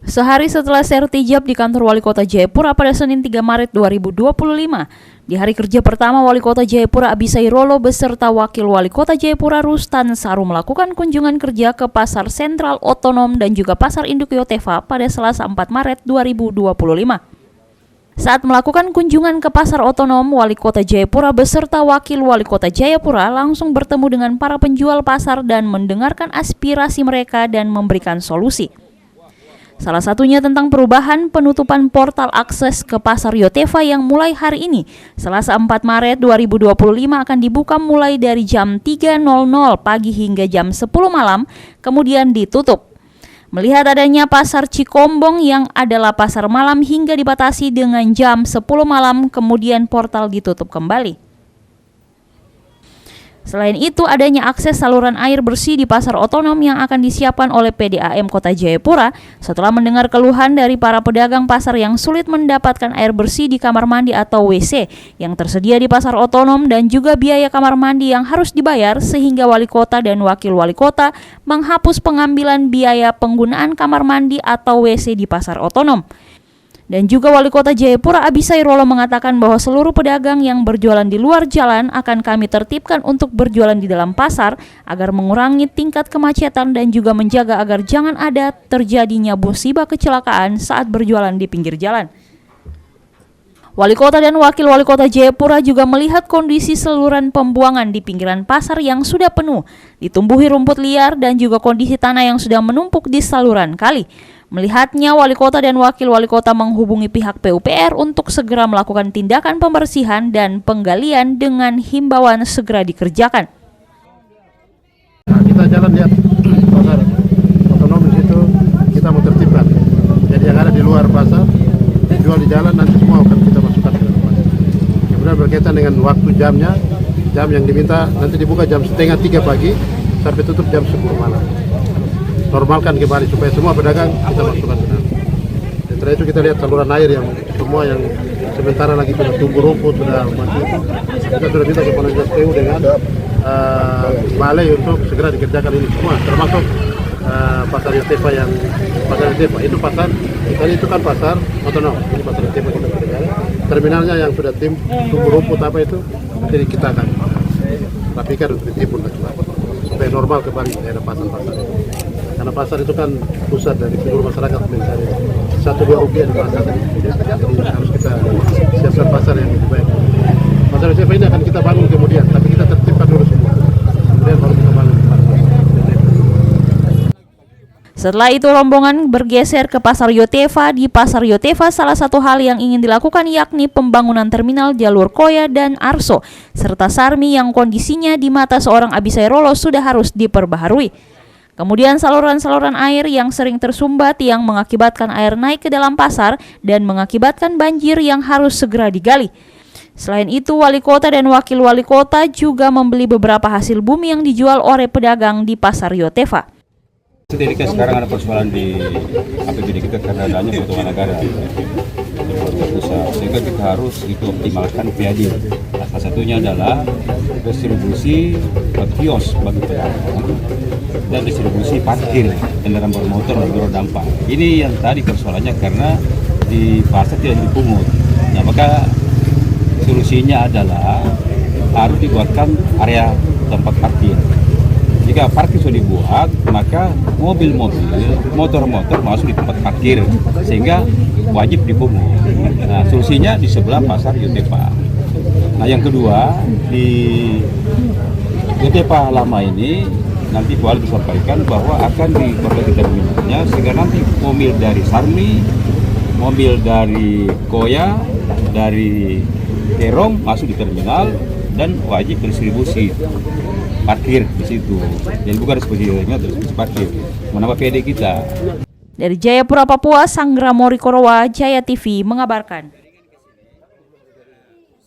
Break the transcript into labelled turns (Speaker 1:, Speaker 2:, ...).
Speaker 1: Sehari setelah sertijab di kantor Wali Kota Jayapura pada Senin 3 Maret 2025, di hari kerja pertama Wali Kota Jayapura Abisai Rolo beserta Wakil Wali Kota Jayapura Rustan Saru melakukan kunjungan kerja ke Pasar Sentral Otonom dan juga Pasar Induk Yotefa pada Selasa 4 Maret 2025. Saat melakukan kunjungan ke Pasar Otonom, Wali Kota Jayapura beserta Wakil Wali Kota Jayapura langsung bertemu dengan para penjual pasar dan mendengarkan aspirasi mereka dan memberikan solusi. Salah satunya tentang perubahan penutupan portal akses ke Pasar Yotefa yang mulai hari ini, Selasa 4 Maret 2025 akan dibuka mulai dari jam 3.00 pagi hingga jam 10 malam, kemudian ditutup. Melihat adanya Pasar Cikombong yang adalah pasar malam hingga dibatasi dengan jam 10 malam, kemudian portal ditutup kembali. Selain itu, adanya akses saluran air bersih di Pasar Otonom yang akan disiapkan oleh PDAM Kota Jayapura setelah mendengar keluhan dari para pedagang pasar yang sulit mendapatkan air bersih di kamar mandi atau WC yang tersedia di Pasar Otonom dan juga biaya kamar mandi yang harus dibayar sehingga Wali Kota dan Wakil Wali Kota menghapus pengambilan biaya penggunaan kamar mandi atau WC di Pasar Otonom. Dan juga Wali Kota Jayapura Abisai Rolo mengatakan bahwa seluruh pedagang yang berjualan di luar jalan akan kami tertibkan untuk berjualan di dalam pasar agar mengurangi tingkat kemacetan dan juga menjaga agar jangan ada terjadinya musibah kecelakaan saat berjualan di pinggir jalan. Wali Kota dan Wakil Wali Kota Jayapura juga melihat kondisi saluran pembuangan di pinggiran pasar yang sudah penuh, ditumbuhi rumput liar dan juga kondisi tanah yang sudah menumpuk di saluran kali. Melihatnya, Wali Kota dan Wakil Wali Kota menghubungi pihak PUPR untuk segera melakukan tindakan pembersihan dan penggalian dengan himbauan segera dikerjakan.
Speaker 2: Nah, kita jalan lihat pasar otonom di situ, kita mau tertibkan. Jadi yang ada di luar pasar, dijual di jalan, nanti semua akan kita masukkan ke dalam pasar. Kemudian berkaitan dengan waktu jamnya, jam yang diminta nanti dibuka jam 2:30 pagi sampai tutup jam 10 malam. Normalkan kembali supaya semua pedagang kita masukkan ke dalam. Dan setelah itu kita lihat saluran air yang semua yang sementara lagi sudah tumbuh rumput, sudah mati itu, kita sudah minta kepada PU dengan balai untuk segera dikerjakan ini semua, termasuk Pasar Yotefa yang Pasar Yotefa itu pasar, kali itu kan pasar otonom, ini Pasar Yotefa kita kerjakan. Terminalnya yang sudah tumbuh rumput apa itu, jadi kita akan rapikan untuk ditimbun lagi supaya normal kembali daerah pasar-pasar. Karena pasar itu kan pusat dari seluruh masyarakat mencari 1-2 rupiah di pasar. Jadi harus kita siapkan pasar yang lebih baik. Pasar Yotefa ini akan kita bangun kemudian, tapi kita tertibkan dulu semua. Kemudian baru kita bangun pasar.
Speaker 1: Setelah itu rombongan bergeser ke Pasar Yotefa. Di Pasar Yotefa salah satu hal yang ingin dilakukan yakni pembangunan terminal jalur Koya dan Arso serta Sarmi yang kondisinya di mata seorang Abisai Rolo sudah harus diperbaharui. Kemudian saluran-saluran air yang sering tersumbat yang mengakibatkan air naik ke dalam pasar dan mengakibatkan banjir yang harus segera digali. Selain itu, Wali Kota dan Wakil Wali Kota juga membeli beberapa hasil bumi yang dijual oleh pedagang di Pasar Yotefa.
Speaker 3: Jadi kan sekarang ada persoalan di APBD kita karena adanya kebutuhan negara sehingga kita harus itu optimalkan PAD. Salah satunya adalah distribusi kios bagi pedagang dan distribusi parkir kendaraan bermotor dan roda dampak. Ini yang tadi persoalannya karena di pasar tidak dipungut. Nah, maka solusinya adalah harus dibuatkan area tempat parkir. Jika parkir sudah dibuat, maka mobil-mobil, motor-motor masuk di tempat parkir sehingga wajib dipungut. Nah, solusinya di sebelah Pasar Yotefa. Nah, yang kedua di Yotefa lama ini nanti Wali disampaikan bahwa akan diperbaiki terminalnya sehingga nanti mobil dari Sarmi, mobil dari Koya, dari Terong masuk di terminal dan wajib distribusi parkir di situ. Jadi bukan distribusi parkir, menambah PD kita.
Speaker 1: Dari Jayapura, Papua, Sanggra Mori Korowa, Jaya TV mengabarkan.